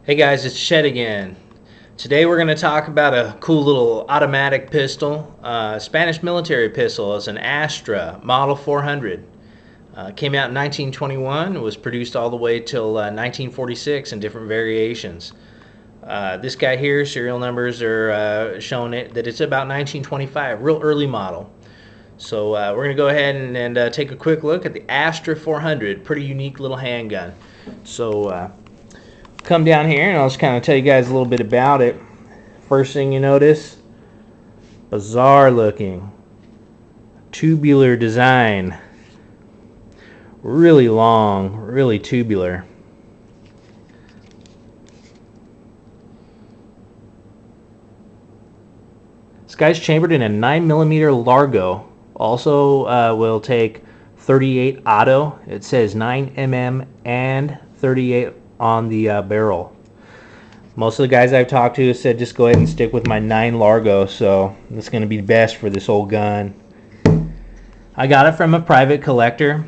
Hey guys, it's Shed again. Today we're going to talk about a cool little automatic pistol, Spanish military pistol. It's an Astra Model 400. Came out in 1921. It was produced all the way till 1946 in different variations. This guy here, serial numbers are showing it that it's about 1925, real early model. So we're going to go ahead and take a quick look at the Astra 400. Pretty unique little handgun. So come down here and I'll just kind of tell you guys a little bit about it. First thing you notice, bizarre looking, tubular design, really long, really tubular. This guy's chambered in a 9mm Largo. Also will take 38 auto. It says 9mm and 38 on the barrel. Most of the guys I've talked to said just go ahead and stick with my 9 Largo, so it's going to be best for this old gun. I got it from a private collector,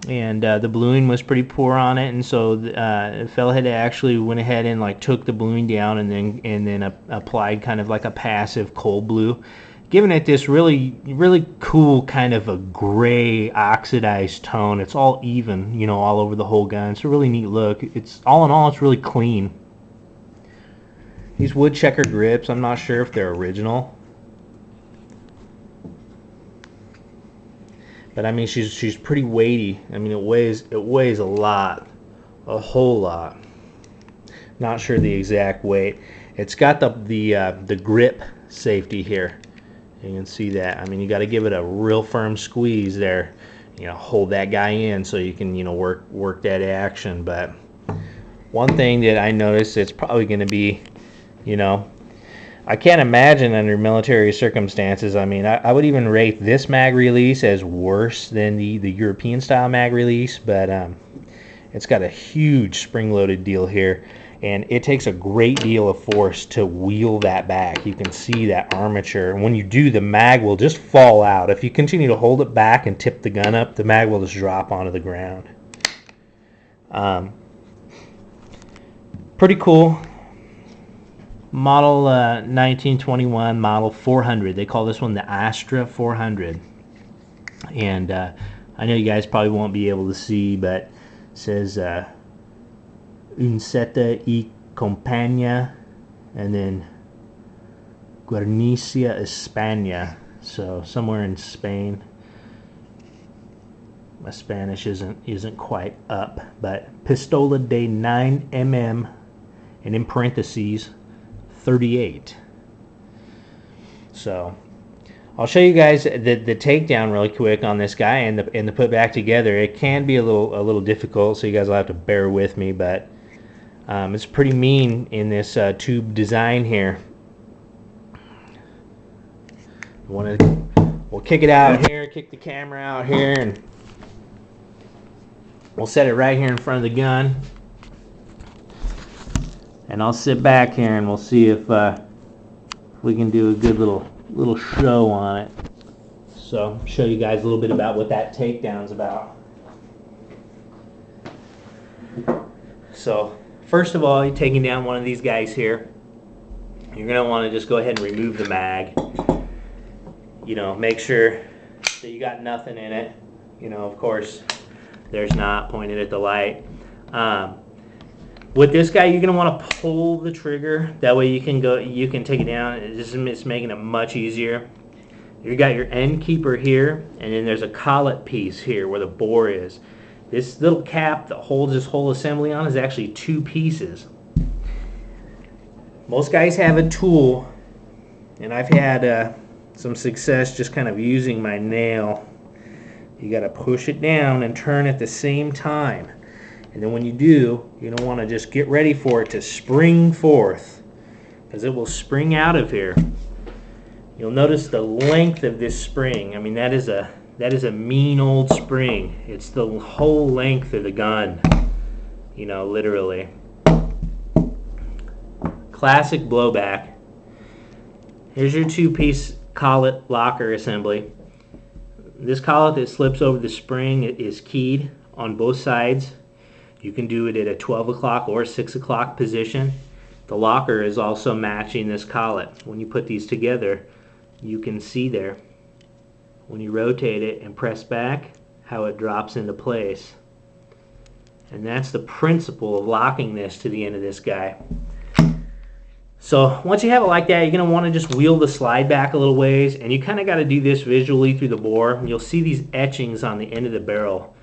and the bluing was pretty poor on it, and so the fella had actually went ahead and like took the bluing down and then applied kind of like a passive cold blue, giving it this really cool kind of a gray oxidized tone. It's all even, you know, all over the whole gun. It's a really neat look. It's all in all, it's really clean. These wood checker grips, I'm not sure if they're original, but I mean she's pretty weighty. I mean it weighs a lot, a whole lot. Not sure the exact weight. It's got the grip safety here. You can see that. I mean, you got to give it a real firm squeeze there, you know, hold that guy in so you can, you know, work that action. But one thing that I noticed, it's probably going to be, you know, I can't imagine under military circumstances. I mean, I would even rate this mag release as worse than the European style mag release, but it's got a huge spring-loaded deal here. And it takes a great deal of force to wheel that back. You can see that armature. When you do, the mag will just fall out. If you continue to hold it back and tip the gun up, the mag will just drop onto the ground. Pretty cool. Model 1921, model 400. They call this one the Astra 400. And I know you guys probably won't be able to see, but it says Unceta y Compañía, and then Guernica, España, so somewhere in Spain. My Spanish isn't quite up, but Pistola de 9mm, and in parentheses 38. So I'll show you guys the takedown really quick on this guy and the put back together. It can be a little difficult, so you guys will have to bear with me, but it's pretty mean in this tube design here. We'll kick it out here, kick the camera out here, and we'll set it right here in front of the gun. And I'll sit back here and we'll see if we can do a good little show on it. So show you guys a little bit about what that takedown's about. So first of all, you're taking down one of these guys here. You're going to want to just go ahead and remove the mag. You know, make sure that you got nothing in it. You know, of course, there's not, pointed at the light. With this guy, you're going to want to pull the trigger. That way you can take it down. It's making it much easier. You got your end keeper here, and then there's a collet piece here where the bore is. This little cap that holds this whole assembly on is actually 2 pieces. Most guys have a tool, and I've had some success just kind of using my nail. You got to push it down and turn at the same time. And then when you do, you're going to want to just get ready for it to spring forth, because it will spring out of here. You'll notice the length of this spring. I mean, that is a mean old spring. It's the whole length of the gun, you know, literally. Classic blowback. Here's your 2-piece collet locker assembly. This collet that slips over the spring is keyed on both sides. You can do it at a 12 o'clock or 6 o'clock position. The locker is also matching this collet. When you put these together, you can see there, when you rotate it and press back, how it drops into place. And that's the principle of locking this to the end of this guy. So once you have it like that, you're going to want to just wheel the slide back a little ways, and you kind of got to do this visually through the bore. You'll see these etchings on the end of the barrel.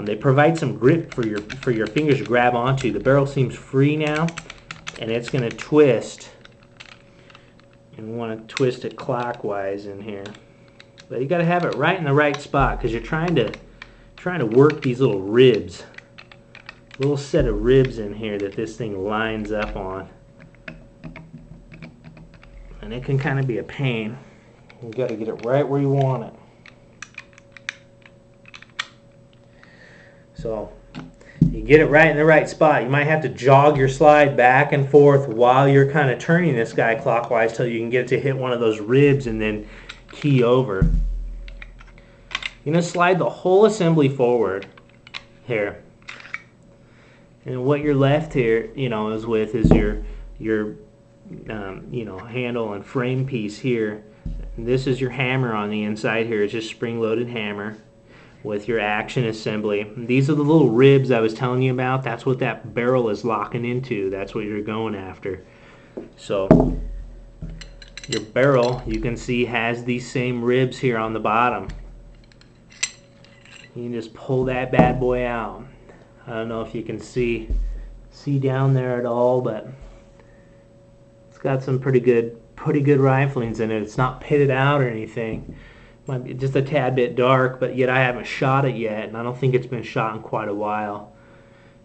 They provide some grip for your fingers to grab onto. The barrel seems free now, and it's going to twist. And we want to twist it clockwise in here. But you got to have it right in the right spot, because you're trying to work these little ribs. Little set of ribs in here that this thing lines up on. And it can kind of be a pain. You got to get it right where you want it. So you get it right in the right spot. You might have to jog your slide back and forth while you're kind of turning this guy clockwise till you can get it to hit one of those ribs and then key over. You're going to slide the whole assembly forward here. And what you're left here, is with is your handle and frame piece here. And this is your hammer on the inside here. It's just spring-loaded hammer with your action assembly. These are the little ribs I was telling you about. That's what that barrel is locking into. That's what you're going after. So your barrel, you can see, has these same ribs here on the bottom. You can just pull that bad boy out. I don't know if you can see down there at all, but it's got some pretty good riflings in it. It's not pitted out or anything. Might be just a tad bit dark, but yet I haven't shot it yet, and I don't think it's been shot in quite a while.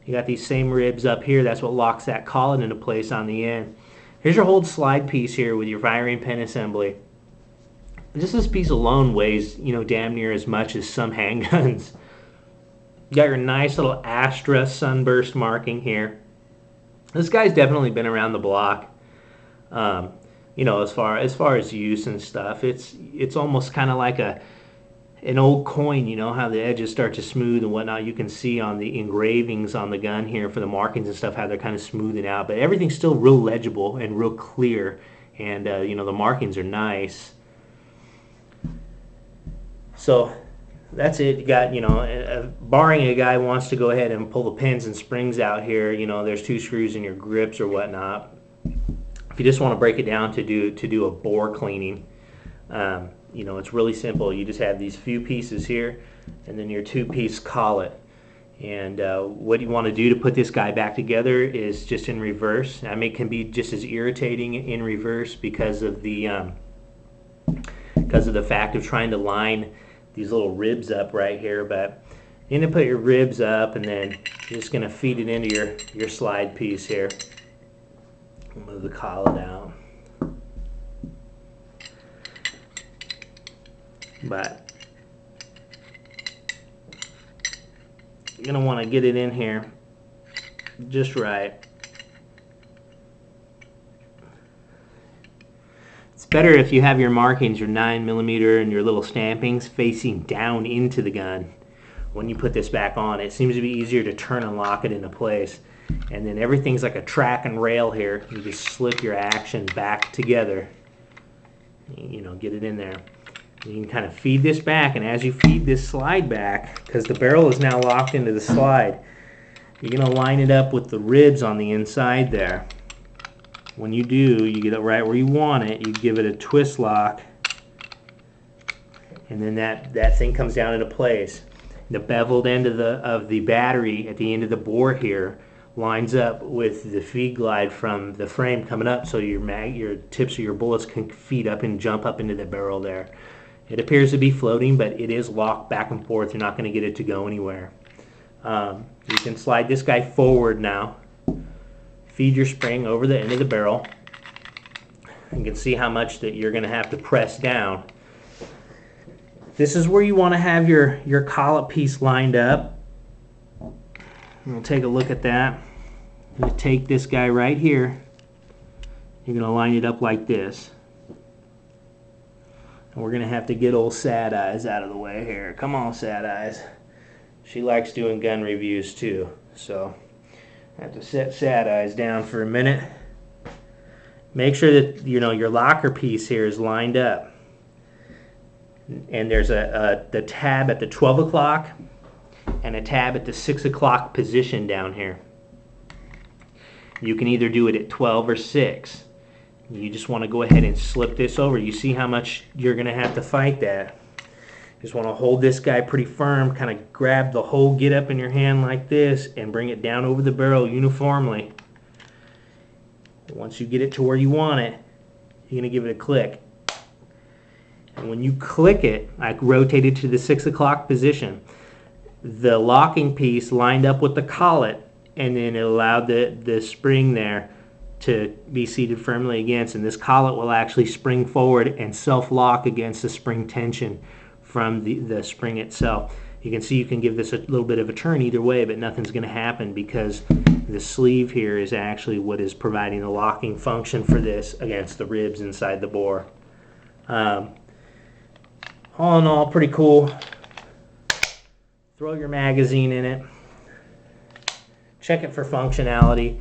You got these same ribs up here. That's what locks that collet into place on the end. Here's your whole slide piece here with your firing pin assembly. Just this piece alone weighs, damn near as much as some handguns. You got your nice little Astra sunburst marking here. This guy's definitely been around the block. As far as use and stuff, it's almost kind of like an old coin. How the edges start to smooth and whatnot. You can see on the engravings on the gun here for the markings and stuff how they're kind of smoothing out, but everything's still real legible and real clear, and the markings are nice. So that's it. You got, barring a guy wants to go ahead and pull the pins and springs out here, there's 2 screws in your grips or whatnot. If you just want to break it down to do a bore cleaning, it's really simple. You just have these few pieces here, and then your 2-piece collet. And what you want to do to put this guy back together is just in reverse. I mean, it can be just as irritating in reverse because of the fact of trying to line these little ribs up right here. But you're going to put your ribs up, and then you're just going to feed it into your slide piece here. Move the collet out. But you're going to want to get it in here just right. It's better if you have your markings, your 9mm and your little stampings facing down into the gun. When you put this back on, it seems to be easier to turn and lock it into place. And then everything's like a track and rail here. You just slip your action back together. Get it in there. You can kind of feed this back, and as you feed this slide back, because the barrel is now locked into the slide, you're going to line it up with the ribs on the inside there. When you do, you get it right where you want it. You give it a twist lock, and then that thing comes down into place. The beveled end of the battery at the end of the bore here lines up with the feed glide from the frame coming up, so your tips of your bullets can feed up and jump up into the barrel there. It appears to be floating, but it is locked back and forth. You're not going to get it to go anywhere. You can slide this guy forward now. Feed your spring over the end of the barrel. You can see how much that you're going to have to press down. This is where you want to have your collet piece lined up. We'll take a look at that. I'm going to take this guy right here. You're going to line it up like this. And we're going to have to get old Sad Eyes out of the way here. Come on, Sad Eyes. She likes doing gun reviews too. So I have to set sad eyes down for a minute. Make sure that your locker piece here is lined up. And there's the tab at the 12 o'clock and a tab at the 6 o'clock position down here. You can either do it at 12 or 6. You just want to go ahead and slip this over. You see how much you're going to have to fight that. Just want to hold this guy pretty firm, kind of grab the whole get up in your hand like this and bring it down over the barrel uniformly. Once you get it to where you want it, you're going to give it a click. And when you click it, I rotate it to the 6 o'clock position. The locking piece lined up with the collet, and then it allowed the spring there to be seated firmly against, and this collet will actually spring forward and self-lock against the spring tension from the spring itself. You can see you can give this a little bit of a turn either way, but nothing's going to happen because the sleeve here is actually what is providing the locking function for this against the ribs inside the bore. All in all, pretty cool. Throw your magazine in it. Check it for functionality.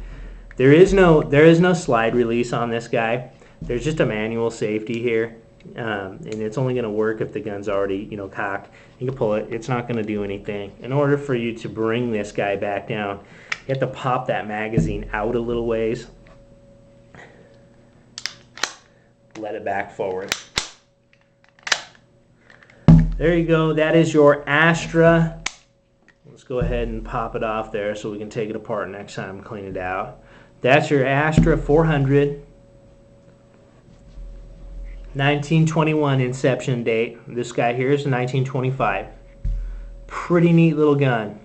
There is no slide release on this guy. There's just a manual safety here, and it's only going to work if the gun's already cocked. You can pull it. It's not going to do anything. In order for you to bring this guy back down, you have to pop that magazine out a little ways. Let it back forward. There you go. That is your Astra. Let's go ahead and pop it off there so we can take it apart next time and clean it out. That's your Astra 400, 1921 inception date. This guy here is 1925. Pretty neat little gun.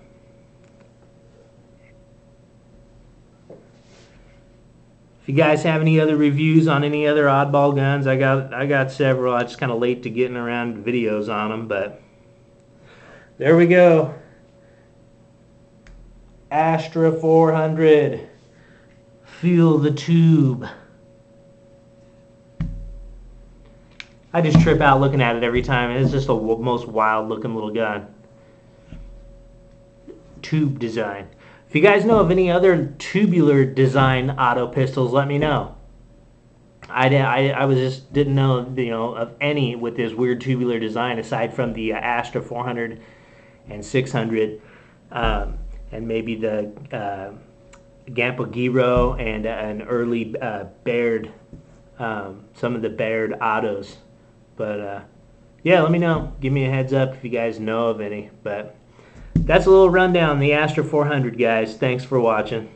If you guys have any other reviews on any other oddball guns, I got several. I just kind of late to getting around videos on them, but there we go. Astra 400. Feel the tube. I just trip out looking at it every time. It's just the most wild looking little gun. Tube design. If you guys know of any other tubular design auto pistols, let me know. I was just didn't know of any with this weird tubular design aside from the Astra 400 and 600, and maybe the Gampagiro and an early Baird, some of the Baird autos. But yeah, let me know. Give me a heads up if you guys know of any. But that's a little rundown on the Astra 400, guys. Thanks for watching.